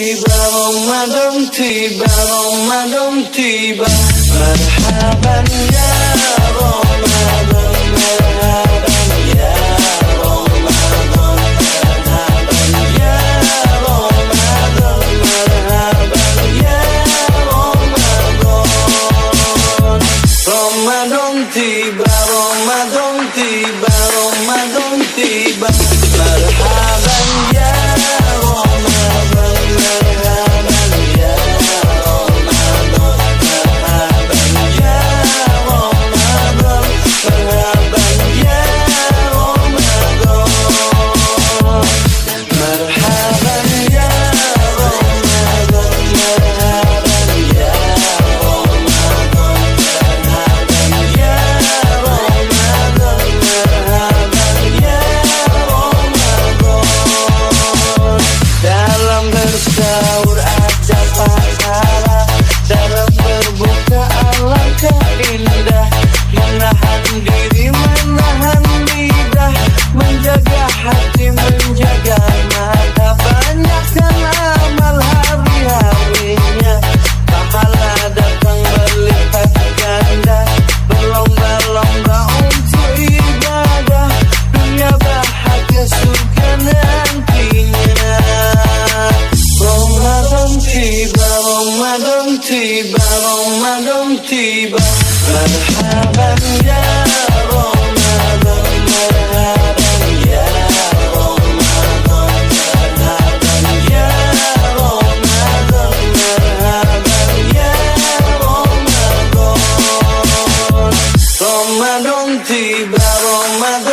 tiba, Ramadan tiba, Ramadan tiba. Marhaban ya Ramadan, marhaban ya Ramadan, marhaban ya Ramadan, marhaban ya Ramadan. Ramadan tiba, Ramadan tiba, Ramadan tiba. Marhaban ya Ramadan, marhaban ya Ramadan, marhaban ya Ramadan, marhaban ya Ramadan. Marhaban ya Ramadan, marhaban ya Ramadan, marhaban ya Ramadan, marhaban ya Ramadan. Dalam bersaur ada pahala, dalam berbuka alangkah indah. Menahan diri, menahan lidah, menjaga hati, menjaga mata. Banyakkan amal hari-harinya, pahala datang berlipat ganda. Berlomba-lomba untuk ibadah, dunia bahagia surga nantinya. Ramadan tiba, Ramadan tiba, Ramadan tiba. Marhaban ya Ramadan, marhaban ya Ramadan, marhaban ya Ramadan, marhaban ya Ramadan. Ramadan tiba, Ramadan